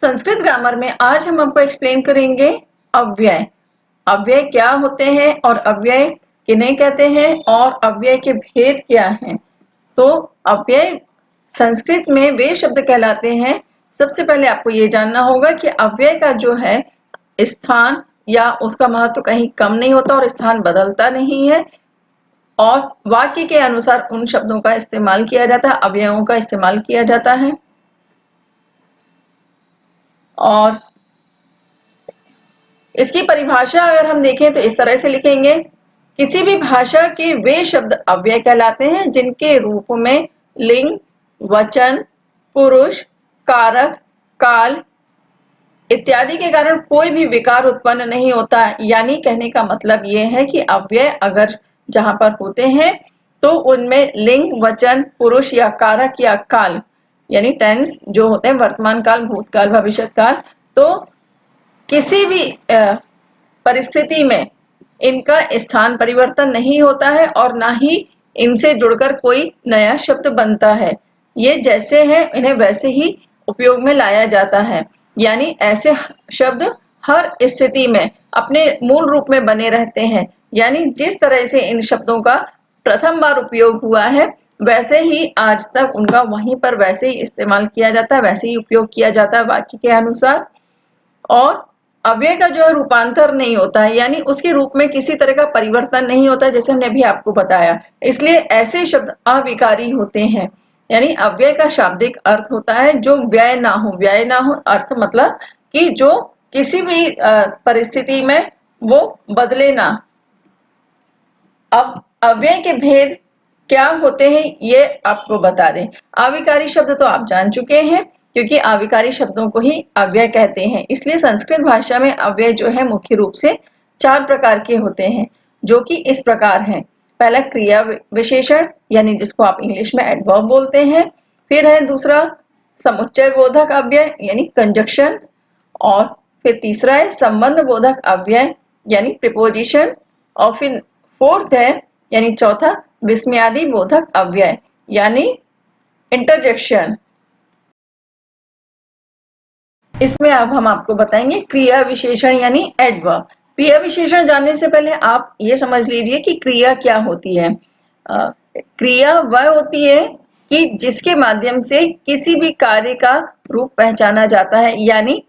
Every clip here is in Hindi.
संस्कृत ग्रामर में आज हम आपको एक्सप्लेन करेंगे अव्यय। अव्यय क्या होते हैं और अव्यय किन्हें कहते हैं और अव्यय के भेद क्या हैं। तो अव्यय संस्कृत में वे शब्द कहलाते हैं। सबसे पहले आपको ये जानना होगा कि अव्यय का जो है स्थान या उसका महत्व कहीं कम नहीं होता और स्थान बदलता नहीं है और वाक्य के अनुसार उन शब्दों का इस्तेमाल किया जाता है, अव्ययों का इस्तेमाल किया जाता है। और इसकी परिभाषा अगर हम देखें तो इस तरह से लिखेंगे, किसी भी भाषा के वे शब्द अव्यय कहलाते हैं जिनके रूप में लिंग, वचन, पुरुष, कारक, काल इत्यादि के कारण कोई भी विकार उत्पन्न नहीं होता। यानी कहने का मतलब यह है कि अव्यय अगर जहां पर होते हैं तो उनमें लिंग, वचन, पुरुष या कारक या काल यानी टेंस जो होते हैं वर्तमान काल, भूतकाल, भविष्य काल, तो किसी भी परिस्थिति में इनका स्थान परिवर्तन नहीं होता है और ना ही इनसे जुड़कर कोई नया शब्द बनता है। ये जैसे हैं इन्हें वैसे ही उपयोग में लाया जाता है। यानी ऐसे शब्द हर स्थिति में अपने मूल रूप में बने रहते हैं। यानी जिस तरह से इन शब्दों का प्रथम बार उपयोग हुआ है वैसे ही आज तक उनका वहीं पर वैसे ही इस्तेमाल किया जाता है, वैसे ही उपयोग किया जाता है वाक्य के अनुसार। और अव्यय का जो है रूपांतर नहीं होता है, यानी उसके रूप में किसी तरह का परिवर्तन नहीं होता, जैसे हमने अभी आपको बताया। इसलिए ऐसे शब्द अविकारी होते हैं। यानी अव्यय का शाब्दिक अर्थ होता है जो व्यय ना हो। व्यय ना हो अर्थ मतलब कि जो किसी भी परिस्थिति में वो बदले ना। अब अव्यय के भेद क्या होते हैं ये आपको बता दें। अविकारी शब्द तो आप जान चुके हैं क्योंकि अविकारी शब्दों को ही अव्यय कहते हैं। इसलिए संस्कृत भाषा में अव्यय जो है मुख्य रूप से 4 प्रकार के होते हैं जो कि इस प्रकार हैं। पहला क्रिया विशेषण यानी जिसको आप इंग्लिश में एडवर्ब बोलते हैं। फिर है दूसरा समुच्चय बोधक अव्यय यानी कंजक्शन। और फिर तीसरा है संबंध बोधक अव्यय यानी प्रीपोजिशन। और फिर फोर्थ है यानी चौथा विस्मयादि बोधक अव्यय यानी इंटरजेक्शन। इसमें अब हम आपको बताएंगे क्रिया विशेषण यानी एडवर्ब। क्रिया विशेषण जानने से पहले आप ये समझ लीजिए कि क्रिया क्या होती है। क्रिया वह होती है कि जिसके माध्यम से किसी भी कार्य का रूप पहचाना जाता है। यानी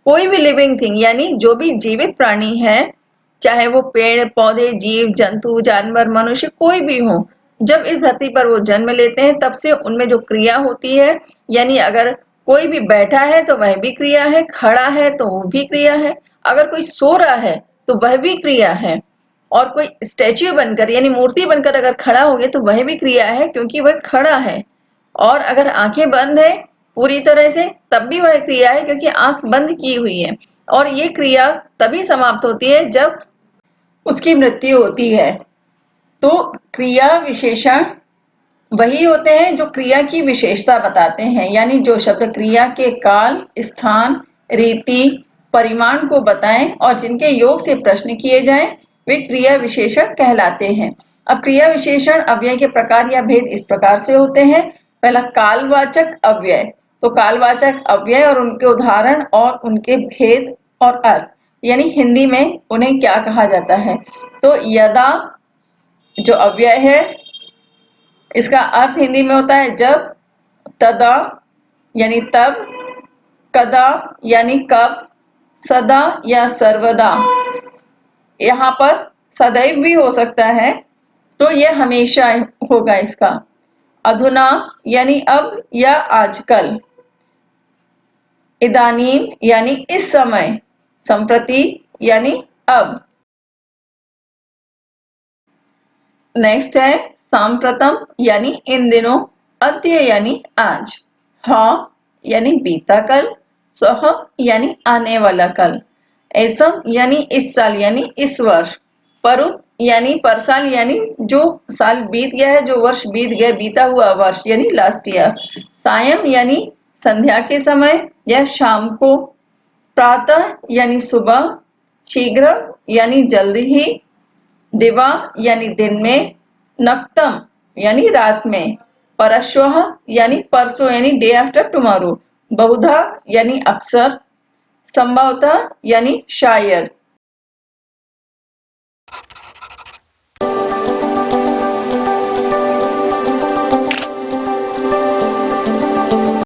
कोई भी लिविंग थिंग यानी जो भी जीवित प्राणी है, चाहे वो पेड़ पौधे, जीव जंतु, जानवर, मनुष्य कोई भी हो, जब इस धरती पर वो जन्म लेते हैं तब से उनमें जो क्रिया होती है, यानी अगर कोई भी बैठा है तो वह भी क्रिया है, खड़ा है तो वो भी क्रिया है, अगर कोई सो रहा है तो वह भी क्रिया है, और कोई स्टैच्यू बनकर यानी मूर्ति बनकर अगर खड़ा हो गया तो वह भी क्रिया है क्योंकि वह खड़ा है। और अगर आंखें बंद है पूरी तरह से तब भी वह क्रिया है क्योंकि आंख बंद की हुई है। और ये क्रिया तभी समाप्त होती है जब उसकी मृत्यु होती है। तो क्रिया विशेषण वही होते हैं जो क्रिया की विशेषता बताते हैं। यानी जो शब्द क्रिया के काल, स्थान, रीति, परिमाण को बताएं और जिनके योग से प्रश्न किए जाएं वे क्रिया विशेषण कहलाते हैं। अब क्रिया विशेषण अव्यय के प्रकार या भेद इस प्रकार से होते हैं। पहला कालवाचक अव्यय। तो कालवाचक अव्यय और उनके उदाहरण और उनके भेद और अर्थ, यानी हिंदी में उन्हें क्या कहा जाता है। तो यदा जो अव्यय है इसका अर्थ हिंदी में होता है जब, तदा यानी तब, कदा यानी कब, सदा या सर्वदा। यहाँ पर सदैव भी हो सकता है तो यह हमेशा होगा इसका। अधुना यानी अब या आजकल, इदानीम यानी इस समय, संप्रति यानी अब। नेक्स्ट है सांप्रतम यानी इन दिनों, अद्य यानी आज, हाँ यानी बीता कल, सह यानी आने वाला कल, ऐसम यानी इस साल यानी इस वर्ष, परुत यानी परसाल यानी जो साल बीत गया है, जो वर्ष बीत गया, बीता हुआ वर्ष यानी लास्ट ईयर, सायं यानी संध्या के समय या शाम को, प्रातः यानी सुबह, शीघ्र यानी जल्दी ही, दिवा यानी दिन में, नक्तम यानी रात में, परश्वः यानी परसों यानी डे आफ्टर टुमारो, बहुधा यानी अक्सर, संभवतः यानी शायद,